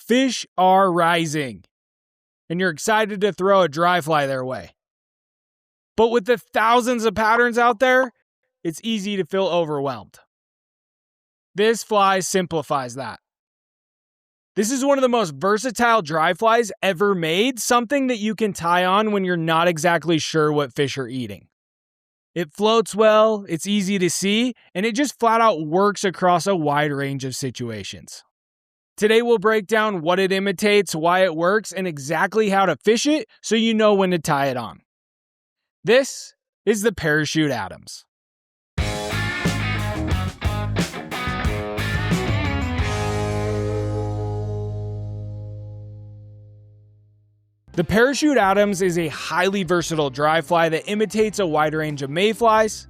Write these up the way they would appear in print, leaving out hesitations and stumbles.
Fish are rising, and you're excited to throw a dry fly their way. But with the thousands of patterns out there, it's easy to feel overwhelmed. This fly simplifies that. This is one of the most versatile dry flies ever made, something that you can tie on when you're not exactly sure what fish are eating. It floats well, it's easy to see, and it just flat out works across a wide range of situations. Today we'll break down what it imitates, why it works, and exactly how to fish it so you know when to tie it on. This is the Parachute Adams. The Parachute Adams is a highly versatile dry fly that imitates a wide range of mayflies,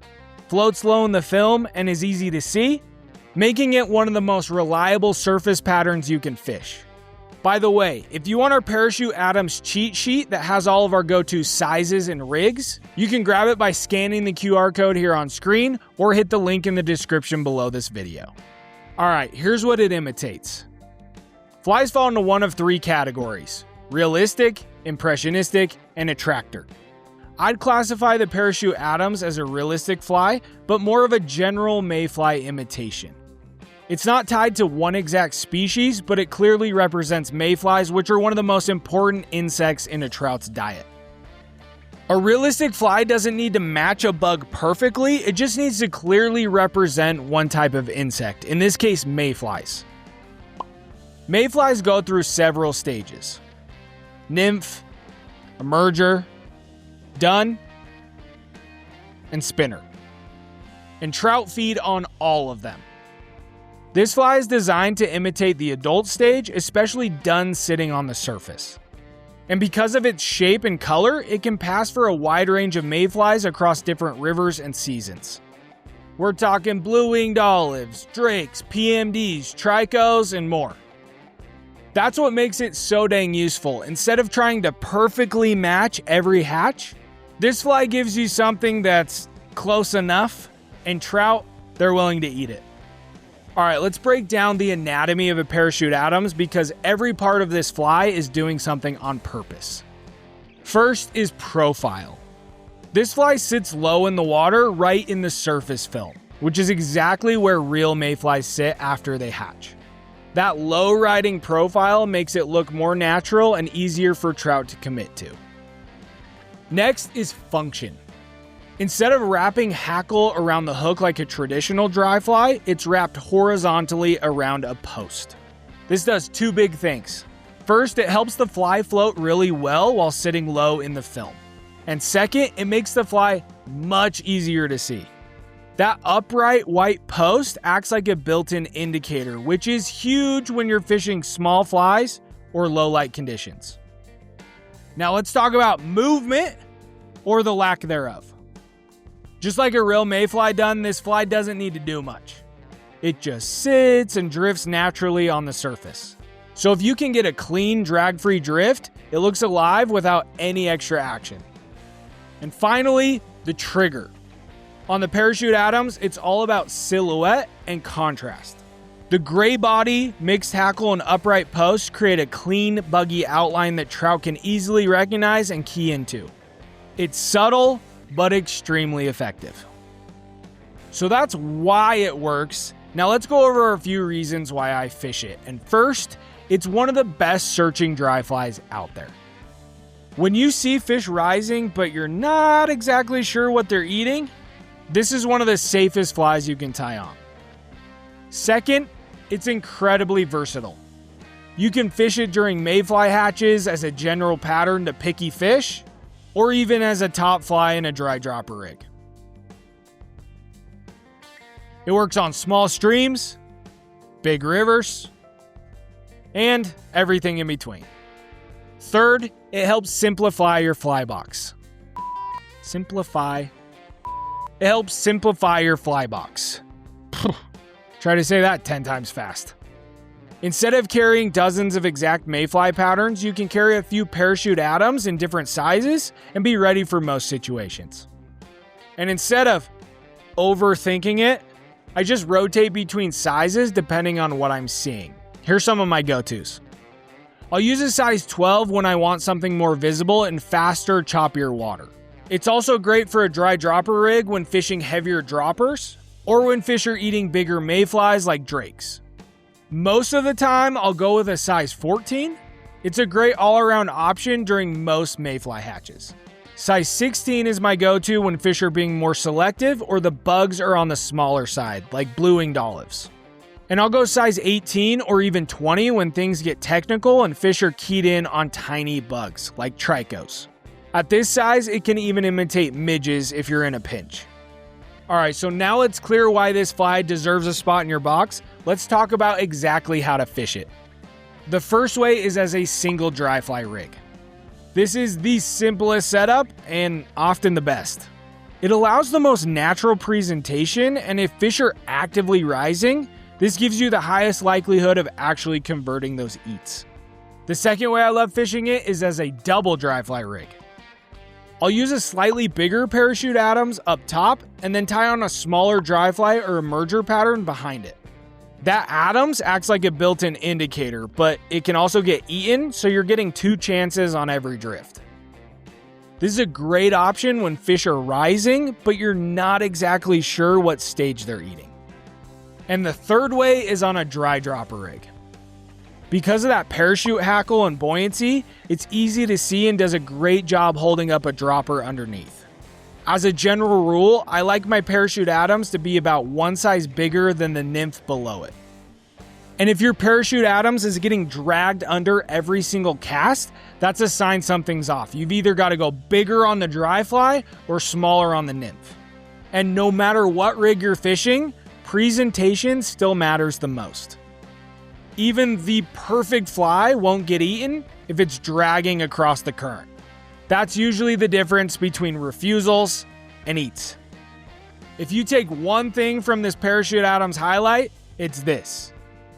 floats low in the film, and is easy to see, making it one of the most reliable surface patterns you can fish. By the way, if you want our Parachute Adams cheat sheet that has all of our go-to sizes and rigs, you can grab it by scanning the QR code here on screen or hit the link in the description below this video. Alright, here's what it imitates. Flies fall into one of three categories: realistic, impressionistic, and attractor. I'd classify the Parachute Adams as a realistic fly, but more of a general mayfly imitation. It's not tied to one exact species, but it clearly represents mayflies, which are one of the most important insects in a trout's diet. A realistic fly doesn't need to match a bug perfectly, it just needs to clearly represent one type of insect, in this case mayflies. Mayflies go through several stages: nymph, emerger, dun, and spinner. And trout feed on all of them. This fly is designed to imitate the adult stage, especially dun sitting on the surface. And because of its shape and color, it can pass for a wide range of mayflies across different rivers and seasons. We're talking blue-winged olives, drakes, PMDs, tricos, and more. That's what makes it so dang useful. Instead of trying to perfectly match every hatch, this fly gives you something that's close enough, and trout, they're willing to eat it. Alright, let's break down the anatomy of a Parachute Adams because every part of this fly is doing something on purpose. First is profile. This fly sits low in the water, right in the surface film, which is exactly where real mayflies sit after they hatch. That low riding profile makes it look more natural and easier for trout to commit to. Next is function. Instead of wrapping hackle around the hook like a traditional dry fly, it's wrapped horizontally around a post. This does two big things. First, it helps the fly float really well while sitting low in the film. And second, it makes the fly much easier to see. That upright white post acts like a built-in indicator, which is huge when you're fishing small flies or low light conditions. Now let's talk about movement or the lack thereof. Just like a real mayfly dun, this fly doesn't need to do much. It just sits and drifts naturally on the surface. So if you can get a clean, drag-free drift, it looks alive without any extra action. And finally, the trigger. On the Parachute Adams, it's all about silhouette and contrast. The gray body, mixed hackle, and upright posts create a clean, buggy outline that trout can easily recognize and key into. It's subtle, but extremely effective. So that's why it works. Now let's go over a few reasons why I fish it. And first, it's one of the best searching dry flies out there. When you see fish rising, but you're not exactly sure what they're eating, this is one of the safest flies you can tie on. Second, it's incredibly versatile. You can fish it during mayfly hatches as a general pattern to picky fish, or even as a top fly in a dry dropper rig. It works on small streams, big rivers, and everything in between. Third, it helps simplify your fly box. It helps simplify your fly box. Try to say that 10 times fast. Instead of carrying dozens of exact mayfly patterns, you can carry a few Parachute Adams in different sizes and be ready for most situations. And instead of overthinking it, I just rotate between sizes depending on what I'm seeing. Here's some of my go-tos. I'll use a size 12 when I want something more visible and faster, choppier water. It's also great for a dry dropper rig when fishing heavier droppers, or when fish are eating bigger mayflies like drakes. Most of the time, I'll go with a size 14. It's a great all-around option during most mayfly hatches. Size 16 is my go-to when fish are being more selective or the bugs are on the smaller side, like blue-winged olives. And I'll go size 18 or even 20 when things get technical and fish are keyed in on tiny bugs, like trichos. At this size, it can even imitate midges if you're in a pinch. Alright, so now it's clear why this fly deserves a spot in your box. Let's talk about exactly how to fish it. The first way is as a single dry fly rig. This is the simplest setup and often the best. It allows the most natural presentation, and if fish are actively rising, this gives you the highest likelihood of actually converting those eats. The second way I love fishing it is as a double dry fly rig. I'll use a slightly bigger parachute Adams up top and then tie on a smaller dry fly or a merger pattern behind it. That Adams acts like a built-in indicator, but it can also get eaten, so you're getting 2 chances on every drift. This is a great option when fish are rising, but you're not exactly sure what stage they're eating. And the third way is on a dry dropper rig. Because of that parachute hackle and buoyancy, it's easy to see and does a great job holding up a dropper underneath. As a general rule, I like my parachute Adams to be about 1 size bigger than the nymph below it. And if your parachute Adams is getting dragged under every single cast, that's a sign something's off. You've either got to go bigger on the dry fly or smaller on the nymph. And no matter what rig you're fishing, presentation still matters the most. Even the perfect fly won't get eaten if it's dragging across the current. That's usually the difference between refusals and eats. If you take one thing from this Parachute Adams highlight, it's this.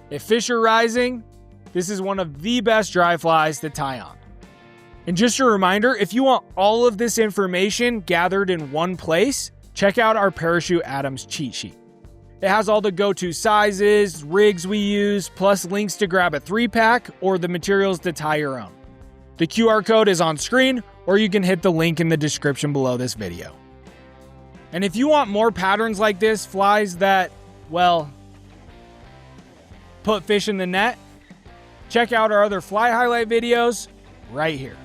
If fish are rising, this is one of the best dry flies to tie on. And just a reminder, if you want all of this information gathered in one place, check out our Parachute Adams cheat sheet. It has all the go-to sizes, rigs we use, plus links to grab a 3-pack or the materials to tie your own. The QR code is on screen, or you can hit the link in the description below this video. And if you want more patterns like this, flies that, well, put fish in the net, check out our other fly highlight videos right here.